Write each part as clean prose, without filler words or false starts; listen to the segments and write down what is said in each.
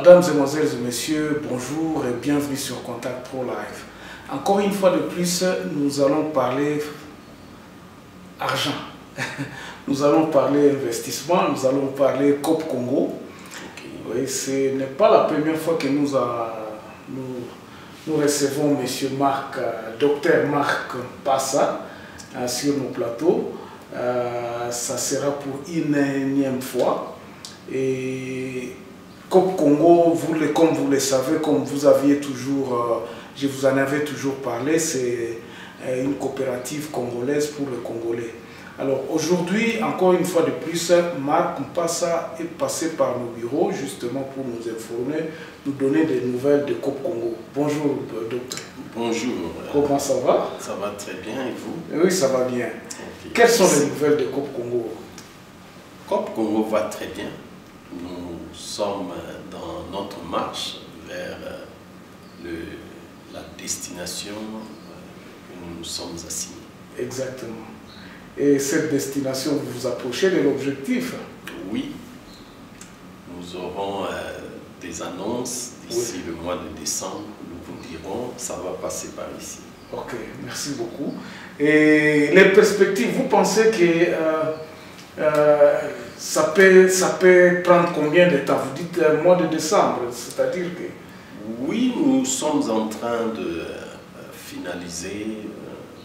Mesdames, Mesdemoiselles et Messieurs, bonjour et bienvenue sur Contact Pro Live. Encore une fois de plus, nous allons parler argent. Nous allons parler investissement, nous allons parler COP Congo. Okay. Oui, ce n'est pas la première fois que nous recevons M. Marc, Dr Marc Passa sur nos plateaux. Ça sera pour une énième fois. Et COP Congo, comme vous le savez, comme vous aviez toujours, je vous en avais toujours parlé, c'est une coopérative congolaise pour les Congolais. Alors aujourd'hui, encore une fois de plus, Marc Mpassa est passé par nos bureaux justement pour nous informer, nous donner des nouvelles de COP Congo. Bonjour docteur. Bonjour. Comment ça va? Ça va très bien et vous? Oui, ça va bien. Okay. Quelles sont les nouvelles de COP Congo? COP Congo va très bien. Nous sommes dans notre marche vers la destination que nous nous sommes assignés. Exactement. Et cette destination, vous vous approchez de l'objectif? Oui. Nous aurons des annonces d'ici le mois de décembre. Nous vous dirons, ça va passer par ici. Ok, merci beaucoup. Et les perspectives, vous pensez que ça peut prendre combien de temps? Vous dites le mois de décembre, c'est-à-dire que... Oui, nous sommes en train de finaliser.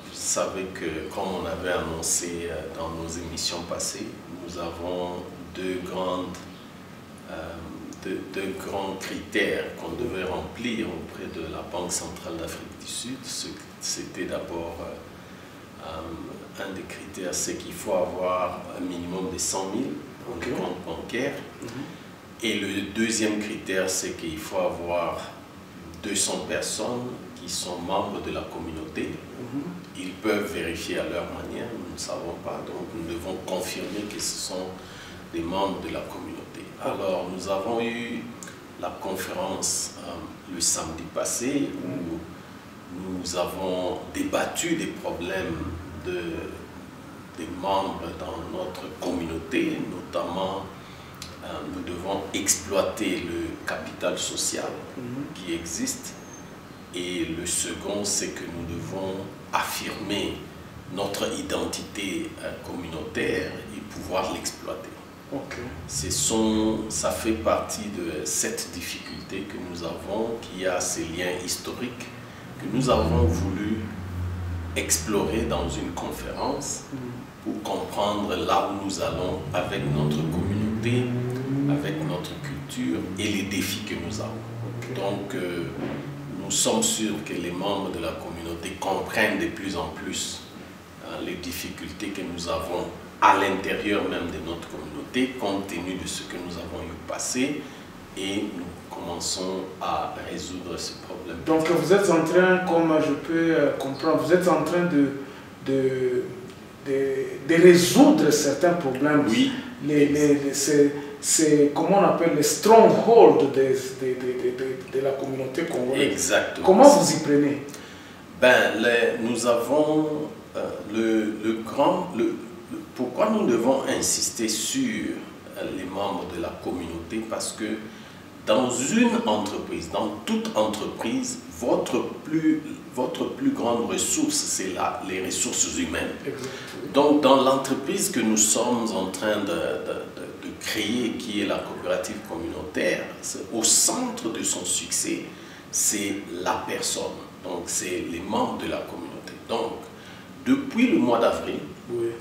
Vous savez que, comme on avait annoncé dans nos émissions passées, nous avons deux grands critères qu'on devait remplir auprès de la Banque centrale d'Afrique du Sud. C'était d'abord un des critères, c'est qu'il faut avoir un minimum de 100 000 dans le compte bancaire. Et le deuxième critère, c'est qu'il faut avoir 200 personnes qui sont membres de la communauté. Ils peuvent vérifier à leur manière, nous ne savons pas, donc nous devons confirmer que ce sont des membres de la communauté. Alors nous avons eu la conférence le samedi passé où nous avons débattu des problèmes des membres dans notre communauté, notamment nous devons exploiter le capital social qui existe. Et le second, c'est que nous devons affirmer notre identité communautaire et pouvoir l'exploiter. Ça fait partie de cette difficulté que nous avons, qui a ces liens historiques que nous avons voulu explorer dans une conférence pour comprendre là où nous allons avec notre communauté, avec notre culture et les défis que nous avons. Donc, nous sommes sûrs que les membres de la communauté comprennent de plus en plus les difficultés que nous avons à l'intérieur même de notre communauté, compte tenu de ce que nous avons eu passé, et nous commençons à résoudre ce problème. Donc vous êtes en train, comme je peux comprendre, vous êtes en train de résoudre certains problèmes. Oui. C'est comment on appelle les strongholds de la communauté congolaise. Exactement. Comment vous y prenez? Nous avons pourquoi nous devons insister sur les membres de la communauté? Parce que dans une entreprise, dans toute entreprise, votre plus grande ressource, c'est les ressources humaines. Exactement. Donc dans l'entreprise que nous sommes en train de créer, qui est la coopérative communautaire, au centre de son succès, c'est la personne. Donc c'est les membres de la communauté. Donc depuis le mois d'avril,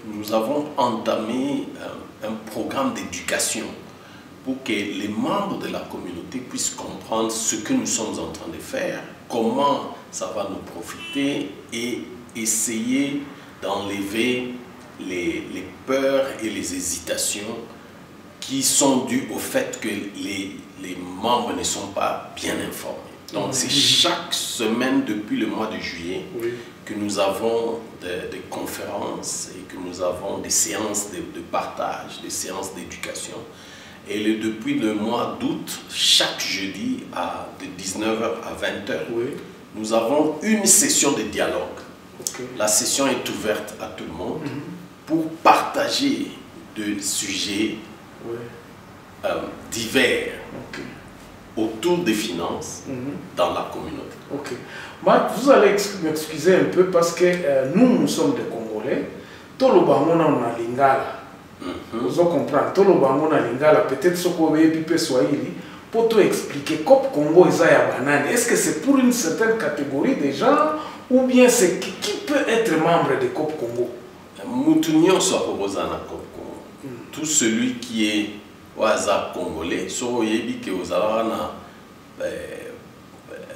nous avons entamé un programme d'éducation pour que les membres de la communauté puissent comprendre ce que nous sommes en train de faire, comment ça va nous profiter et essayer d'enlever les peurs et les hésitations qui sont dues au fait que les membres ne sont pas bien informés. Donc c'est chaque semaine depuis le mois de juillet que nous avons des conférences et que nous avons des séances de partage, des séances d'éducation. Et depuis le mois d'août, chaque jeudi de 19h à 20h, nous avons une session de dialogue. La session est ouverte à tout le monde pour partager des sujets divers. autour des finances dans la communauté. Ok. Marc, vous allez m'excuser un peu parce que nous sommes des Congolais. Tout le bango na lingala. Vous comprenez? Tout le bango na lingala. Peut-être ce qu'on veut piper Swahili pour tout expliquer. Cop Congo Isaya banane. Est-ce que c'est pour une certaine catégorie de gens ou bien c'est qui peut être membre de Cop Congo? Moutounion soit proposé à Cop Congo. Tout celui qui est au hasard congolais, soit que vous avez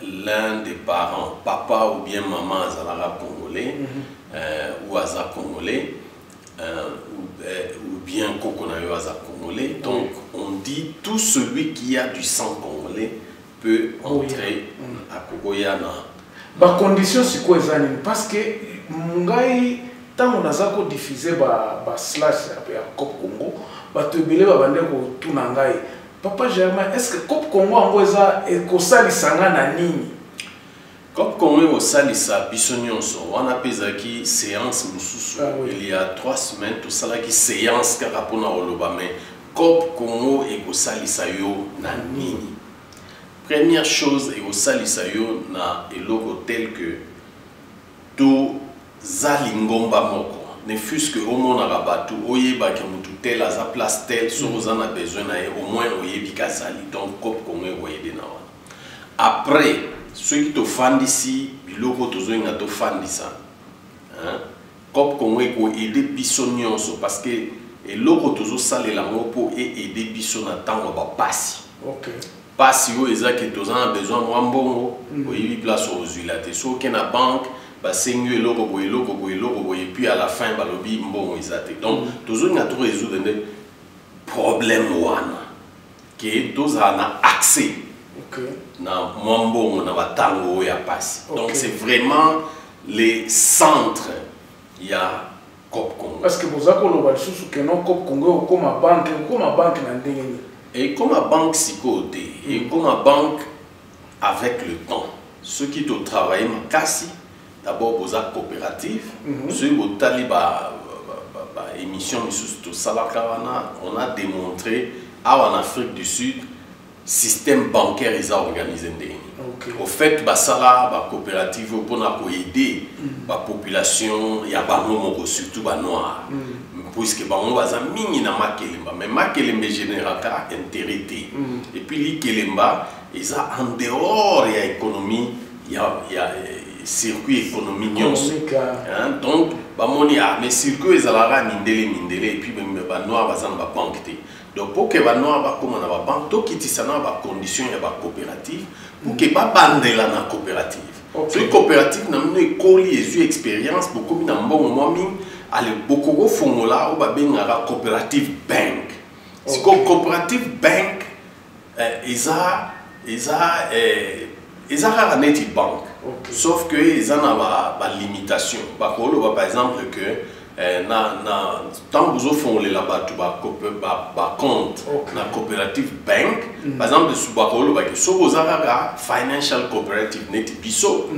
l'un des parents, papa ou bien maman Zalara congolais, ou hasard congolais, ou bien Kokonayo hasard congolais. Donc on dit tout celui qui a du sang congolais peut entrer à Kokoyana. La condition c'est quoi parce que Mungai tant on a diffusé slash à Cop Congo, tu belé bande ko tunangai. Papa Germain, est-ce que Cop Congo a ekosali sanga na nini? Cop Congo osalisa bisonyonso wana pezaki séance mususu il y a 3 semaines tout ça là qui séance kaka pona oloba mais Cop Congo ekosalisa yo na nini? Première chose ekosalisa yo na eloko tel que to zalingomba moko ne fût-ce que au monde arabatou oyeba ke mutu tel à sa place tel so on a besoin na au moins oyebi kasali donc Cop Congo oyede na wana. Après ceux qui te font ici biloko tozo nga to fandisa hein Cop Congo ko aider biso nyonso parce que eloko tozo salela ngopo et aider biso na tango ba pasi. OK. Pasi yo ezaki tozo na besoin mwa mbongo oyebi place ozulate so ke na banque basengi eloko boye et puis à la fin balobi mbongo ezate. Donc tozo nga to résoudre des problèmes wana que tozo na accès na mwambongo na batango ya pasi. Donc c'est vraiment les centres ya Cop Congo. Parce que vous avez dit que non Cop Congo comme banque na ndenge. Et comme banque sikote et comme banque avec le temps. Ceux qui te travaillent makasi d'abord vous avez coopérative, ceux qui ont taliba émission tout ça on a démontré en Afrique du Sud système bancaire est organisé. Au fait, la coopérative pour aider la population, il y a surtout les noirs. Puisque les noirs sont mis dans Makelemba, mais Makelemba général intérêt. Et puis les Kelemba, ils sont en dehors de l'économie, il y a circuit économique. Donc, mais circuit ils ont mindele et puis les noirs sont dans la banque. Donc pour que les noirs soient dans la banque, il faut qu'ils aient des conditions de coopérative pour qu'ils ne soient pas dans la coopérative. La coopérative n'a pas une expérience beaucoup de bon beaucoup de fonds là où la coopérative bank. Si la coopérative bank, ils ont une banque. Sauf qu'ils ont des limitations. Par exemple, que tant que vous offrez là-bas compte na coopérative bank par exemple si vous avez financial cooperative net biso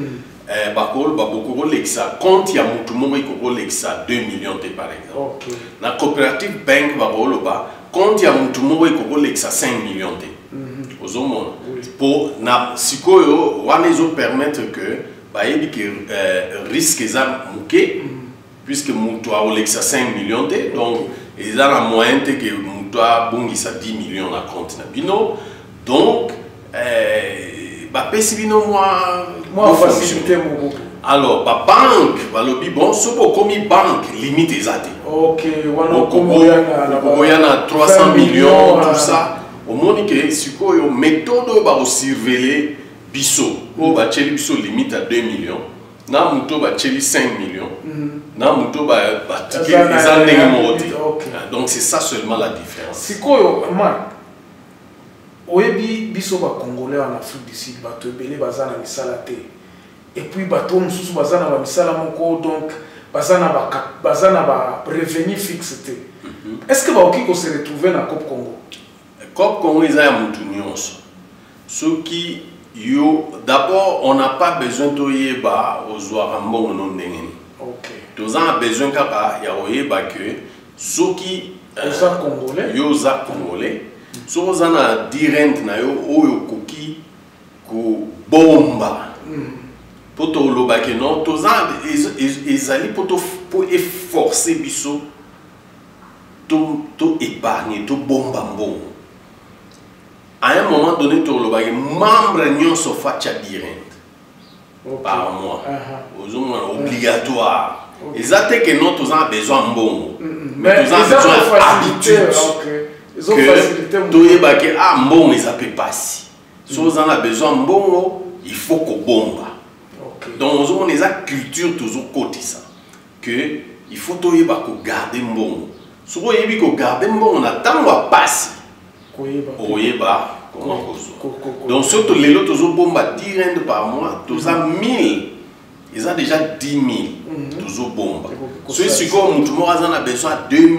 beaucoup lexa compte ya mutu mongo lexa 2 millions par exemple na coopérative bank compte ya mutu mongo lexa 5 millions pour na sikoyo wana zo permettre que bayebi que risque eza muke puisque Moutoua a 5 millions, donc ils ont la moyenne que Moutoua a 10 millions à compte. Donc, moi, facilité mon beaucoup. Alors, la banque, bon, ce comme banque limite les athées. Ok, il y a 300 millions, tout ça. Au monde que si une méthode pour surveiller Bisso, Bisso limite à 2 millions. Na muto ba 5 millions. Na muto ba donc c'est ça seulement la différence. Si koyo Marc oyebi biso ba congolais en Afrique du Sud bato ebele bazana misala te. Et puis bato mususu bazana ba misala moko donc bazana ba revenu fixe te. Est-ce que ba okiko se retrouver na Cop Congo? Cop Congo ya mutu nyonso. Ceux qui d'abord, on n'a pas besoin de yeba aux ouarambons non n'engeni. Ok. Tous on a besoin kaka ya oyeba que ceux qui congolais, yosa congolais, so ozana dirent na yo oyo koki ko bomba poto lobake non toza ezali poto po efforcer biso to épargner to bomba mbongo. À un moment donné to lobake membre nyonso facha dirent par mois obligatoire. Exactement que nous avons besoin de bon, mais nous avons besoin d'habitude. Que tout est baqué ah bon mais ça peut passer. Si nous avons besoin de bon, il faut qu'on bombe. Donc nous avons des culture toujours côté ça. Que il faut tout garder bon. Si vous avez garder bon, on attend qu'on passe. Donc surtout les autres toujours bombe 10 rand par mois, tous à 1000. Ils ont déjà 10 000, toujours bomba. Si on a besoin de 2 000,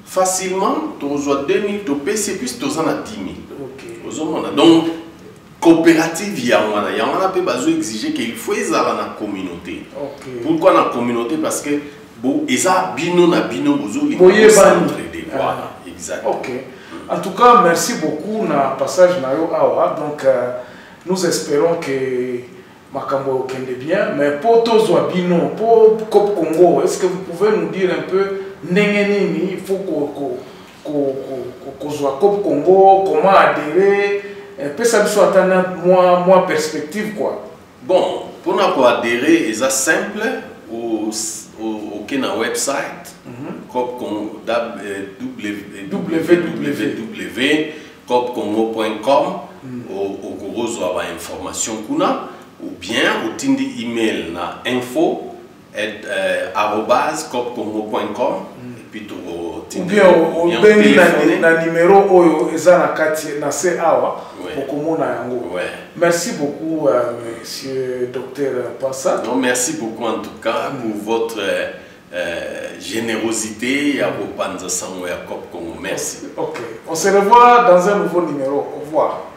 facilement, tu reçois 2 000, tu payes plus, tu en as 10 000. Donc, coopérative, il y a exiger qu'il faut qu'ils aient la communauté. Pourquoi la communauté? Parce que ils ont bino na bino, ils s'entraider. Voilà, exact. En tout cas, merci beaucoup na passage na yo awa. Donc, nous espérons que Makambo kende bien, mais pour tous Wabino, pour Cop Congo, est-ce que vous pouvez nous dire un peu il faut qu'on soit Cop Congo, comment adhérer, un peu ça soit attendre moi perspective quoi. Bon, pour nous adhérer, c'est simple au website Cop Congo www.copcongo.com au gros information kuna. Ou bien au tindi email na info@copcongo.com et puis tu ou bien au na numéro oyo ezana kati na se awa pour komona yango. Merci beaucoup monsieur docteur Passa. Non, merci beaucoup en tout cas pour votre générosité à vos panza sango ya Cop Congo. Merci. On se revoit dans un nouveau numéro. Au revoir.